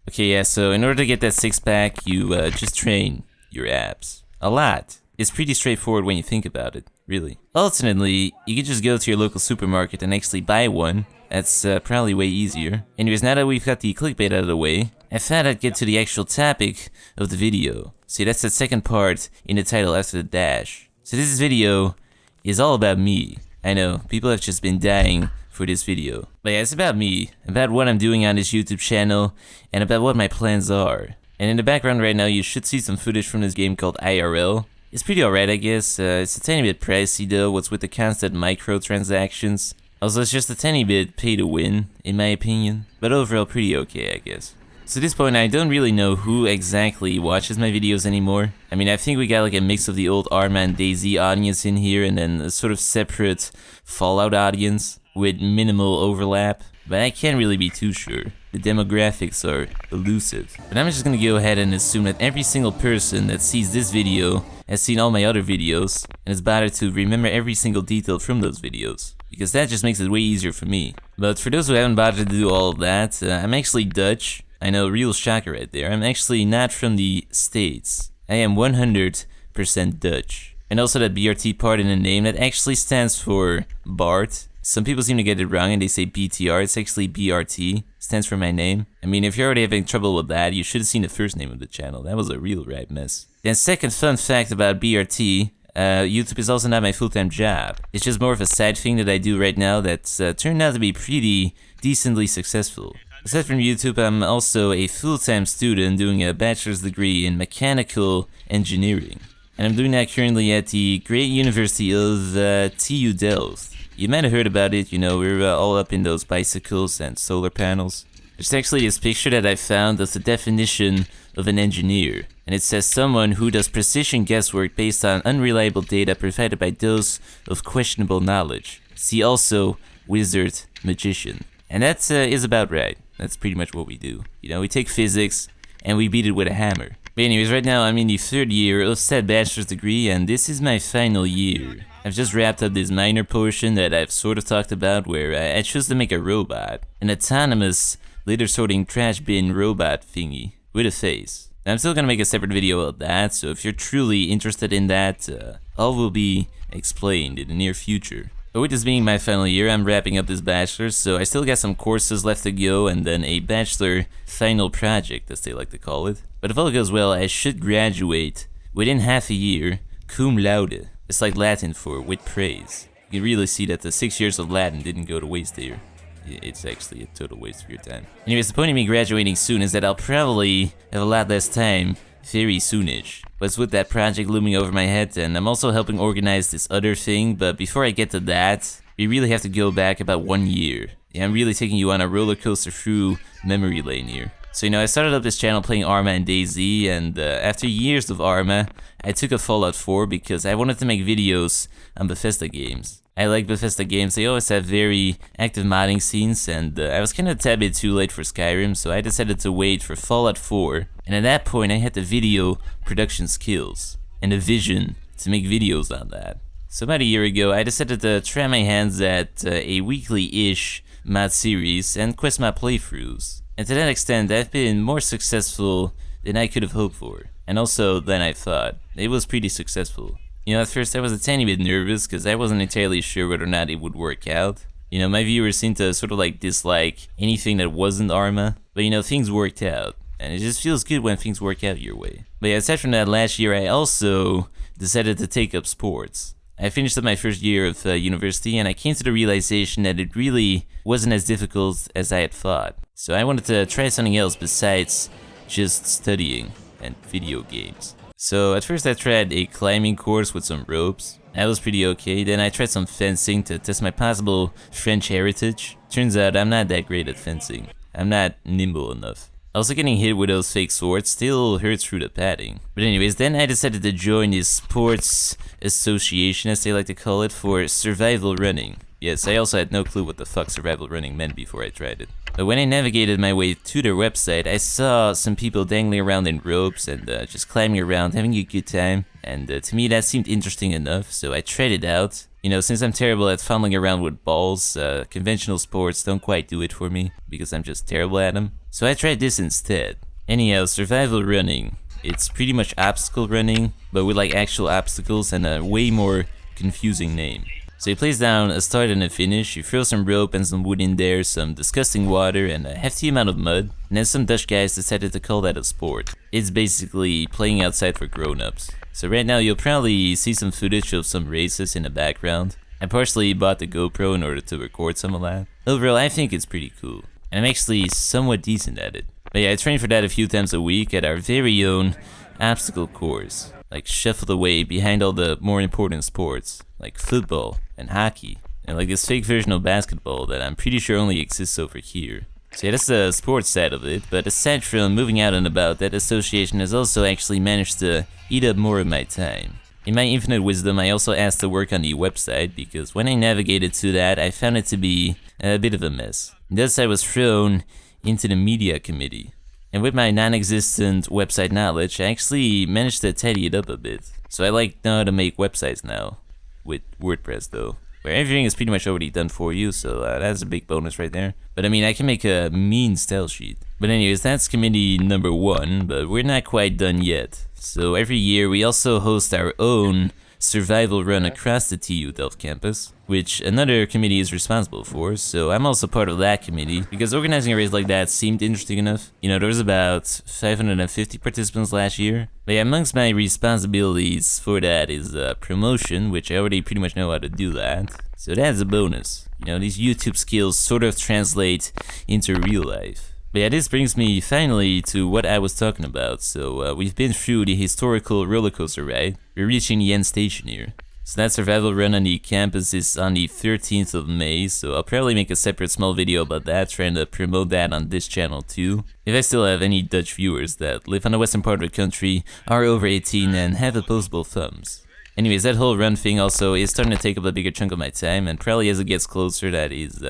Okay, yeah, so in order to get that six-pack, you just train your abs. A lot. It's pretty straightforward when you think about it, really. Ultimately, you can just go to your local supermarket and actually buy one. That's probably way easier. Anyways, now that we've got the clickbait out of the way, I thought I'd get to the actual topic of the video. See, that's the second part in the title after the dash. So this video is all about me. I know, people have just been dying for this video. But yeah, it's about me, about what I'm doing on this YouTube channel, and about what my plans are. And in the background right now, you should see some footage from this game called IRL. It's pretty alright, I guess. It's a tiny bit pricey though, what's with the constant microtransactions. Also, it's just a tiny bit pay to win, in my opinion. But overall, pretty okay, I guess. So at this point, I don't really know who exactly watches my videos anymore. I mean, I think we got like a mix of the old Arma and DayZ audience in here, and then a sort of separate Fallout audience with minimal overlap. But I can't really be too sure. The demographics are elusive. But I'm just gonna go ahead and assume that every single person that sees this video has seen all my other videos and is bothered to remember every single detail from those videos. Because that just makes it way easier for me. But for those who haven't bothered to do all of that, I'm actually Dutch. I know, real shocker right there. I'm actually not from the States. I am 100% Dutch. And also that BRT part in the name, that actually stands for Bart. Some people seem to get it wrong and they say BTR, it's actually BRT, stands for my name. I mean, if you're already having trouble with that, you should have seen the first name of the channel. That was a real right mess. Then second fun fact about BRT, YouTube is also not my full-time job. It's just more of a side thing that I do right now that's turned out to be pretty decently successful. Aside from YouTube, I'm also a full-time student doing a bachelor's degree in mechanical engineering. And I'm doing that currently at the great University of TU Delft. You might have heard about it, you know, we're all up in those bicycles and solar panels. There's actually this picture that I found of the definition of an engineer. And it says someone who does precision guesswork based on unreliable data provided by those of questionable knowledge. See also, wizard, magician. And that is about right. That's pretty much what we do. You know, we take physics and we beat it with a hammer. But anyways, right now I'm in the third year of said bachelor's degree and this is my final year. I've just wrapped up this minor portion that I've sort of talked about where I chose to make a robot. An autonomous, litter sorting trash bin robot thingy with a face. I'm still gonna make a separate video about that, so if you're truly interested in that, all will be explained in the near future. But with this being my final year, I'm wrapping up this bachelor's, so I still got some courses left to go and then a bachelor final project, as they like to call it. But if all goes well, I should graduate within half a year, cum laude. It's like Latin for with praise. You can really see that the 6 years of Latin didn't go to waste here. It's actually a total waste of your time. Anyways, the point of me graduating soon is that I'll probably have a lot less time very soonish. But it's with that project looming over my head, and I'm also helping organize this other thing, but before I get to that, we really have to go back about 1 year. Yeah, I'm really taking you on a roller coaster through memory lane here. So, you know, I started up this channel playing Arma and DayZ, and after years of Arma, I took a Fallout 4 because I wanted to make videos on Bethesda games. I like Bethesda games, they always have very active modding scenes, and I was kinda a tad bit too late for Skyrim, so I decided to wait for Fallout 4, and at that point I had the video production skills, and a vision to make videos on that. So about a year ago, I decided to try my hands at a weekly-ish mod series and quest mod playthroughs. And to that extent, I've been more successful than I could have hoped for, and also than I thought. It was pretty successful. You know, at first I was a tiny bit nervous because I wasn't entirely sure whether or not it would work out. You know, my viewers seem to sort of like dislike anything that wasn't Arma, but you know, things worked out. And it just feels good when things work out your way. But yeah, aside from that, last year I also decided to take up sports. I finished up my first year of university and I came to the realization that it really wasn't as difficult as I had thought. So I wanted to try something else besides just studying and video games. So at first I tried a climbing course with some ropes. That was pretty okay. Then I tried some fencing to test my possible French heritage. Turns out I'm not that great at fencing. I'm not nimble enough. Also, getting hit with those fake swords still hurts through the padding. But anyways, then I decided to join this sports association, as they like to call it, for survival running. Yes, I also had no clue what the fuck survival running meant before I tried it. But when I navigated my way to their website, I saw some people dangling around in ropes and just climbing around, having a good time. And to me that seemed interesting enough, so I tried it out. You know, since I'm terrible at fumbling around with balls, conventional sports don't quite do it for me, because I'm just terrible at them. So I tried this instead. Anyhow, survival running. It's pretty much obstacle running, but with like actual obstacles and a way more confusing name. So you place down a start and a finish, you throw some rope and some wood in there, some disgusting water and a hefty amount of mud, and then some Dutch guys decided to call that a sport. It's basically playing outside for grown-ups. So right now you'll probably see some footage of some races in the background. I partially bought the GoPro in order to record some of that. Overall, I think it's pretty cool, and I'm actually somewhat decent at it. But yeah, I train for that a few times a week at our very own obstacle course, like shuffled away behind all the more important sports, like football and hockey, and like this fake version of basketball that I'm pretty sure only exists over here. So yeah, that's the sports side of it, but aside from moving out and about, that association has also actually managed to eat up more of my time. In my infinite wisdom, I also asked to work on the website, because when I navigated to that, I found it to be a bit of a mess. Thus, I was thrown into the media committee. And with my non-existent website knowledge, I actually managed to tidy it up a bit. So I like know how to make websites now, with WordPress though, where everything is pretty much already done for you, so that's a big bonus right there. But I mean, I can make a mean style sheet. But anyways, that's committee number 1, but we're not quite done yet. So every year we also host our own survival run across the TU Delft campus, which another committee is responsible for, so I'm also part of that committee, because organizing a race like that seemed interesting enough. You know, there was about 550 participants last year. But yeah, amongst my responsibilities for that is promotion, which I already pretty much know how to do that. So that's a bonus. You know, these YouTube skills sort of translate into real life. But yeah, this brings me finally to what I was talking about. So we've been through the historical roller coaster ride. We're reaching the end station here. So that survival run on the campus is on the 13th of May, so I'll probably make a separate small video about that, trying to promote that on this channel too. If I still have any Dutch viewers that live on the western part of the country, are over 18 and have opposable thumbs. Anyways, that whole run thing also is starting to take up a bigger chunk of my time, and probably as it gets closer that is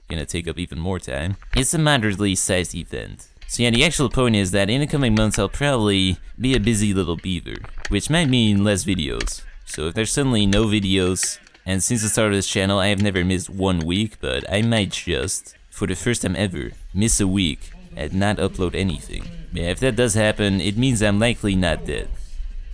gonna take up even more time. It's a moderately sized event. So yeah, the actual point is that in the coming months I'll probably be a busy little beaver, which might mean less videos. So if there's suddenly no videos, and since the start of this channel I have never missed 1 week, but I might just, for the first time ever, miss a week and not upload anything. Yeah, if that does happen, it means I'm likely not dead.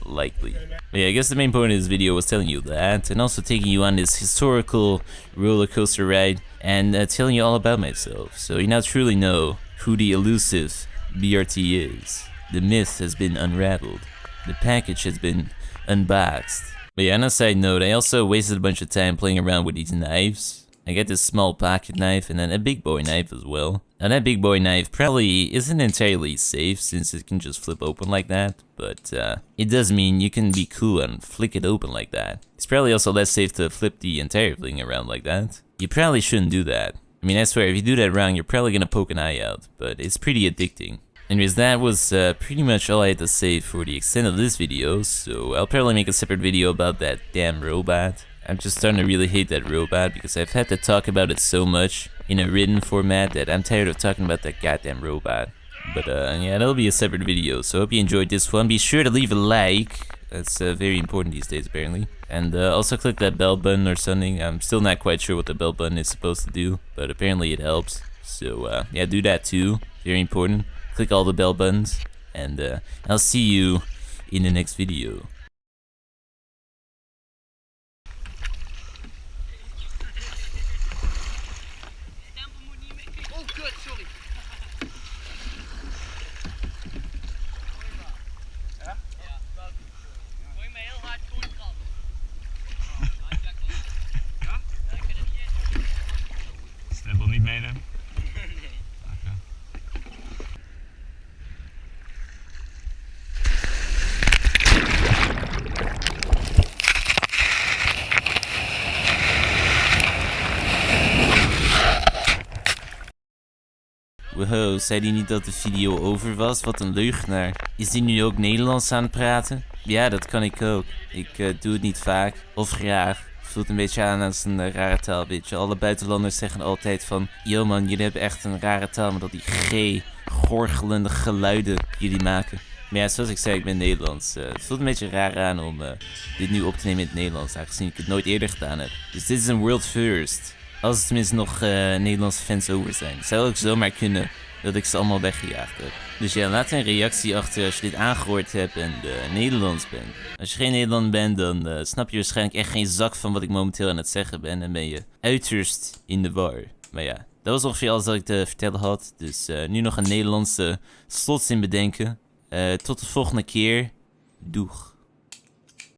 Likely. But yeah, I guess the main point of this video was telling you that, and also taking you on this historical roller coaster ride, and telling you all about myself, so you now truly know who the elusive BRT is. The myth has been unraveled. The package has been unboxed. But yeah, on a side note, I also wasted a bunch of time playing around with these knives. I got this small pocket knife and then a big boy knife as well. Now that big boy knife probably isn't entirely safe since it can just flip open like that, but it does mean you can be cool and flick it open like that. It's probably also less safe to flip the entire thing around like that. You probably shouldn't do that. I mean, I swear, if you do that wrong, you're probably gonna poke an eye out, but it's pretty addicting. Anyways, that was pretty much all I had to say for the extent of this video, so I'll probably make a separate video about that damn robot. I'm just starting to really hate that robot because I've had to talk about it so much in a written format that I'm tired of talking about that goddamn robot. But yeah, that'll be a separate video, so I hope you enjoyed this one. Be sure to leave a like. That's very important these days apparently. And also click that bell button or something. I'm still not quite sure what the bell button is supposed to do, but apparently it helps. So yeah, do that too. Very important. Click all the bell buttons, and I'll see you in the next video. Oh, kut, sorry. Ja? Ja. Gooi me heel hard voor de trap. Ja? Ja, ik kan er niet in. Stempel niet meenemen? Nee. Okay. Wow, zei die niet dat de video over was? Wat een leugenaar. Is die nu ook Nederlands aan het praten? Ja, dat kan ik ook. Ik doe het niet vaak. Of graag. Voelt een beetje aan als een rare taal, weet je. Alle buitenlanders zeggen altijd van... Yo man, jullie hebben echt een rare taal met al die gorgelende geluiden jullie maken. Maar ja, zoals ik zei, ik ben Nederlands. Het voelt een beetje raar aan om dit nu op te nemen in het Nederlands, aangezien ik het nooit eerder gedaan heb. Dus dit is een world first. Als er tenminste nog Nederlandse fans over zijn. Het zou ook zomaar kunnen dat ik ze allemaal weggejaagd heb. Dus ja, laat een reactie achter als je dit aangehoord hebt en Nederlands bent. Als je geen Nederlander bent, dan snap je waarschijnlijk echt geen zak van wat ik momenteel aan het zeggen ben. En ben je uiterst in de war. Maar ja, dat was ongeveer alles dat ik te vertellen had. Dus nu nog een Nederlandse slotzin bedenken. Tot de volgende keer. Doeg.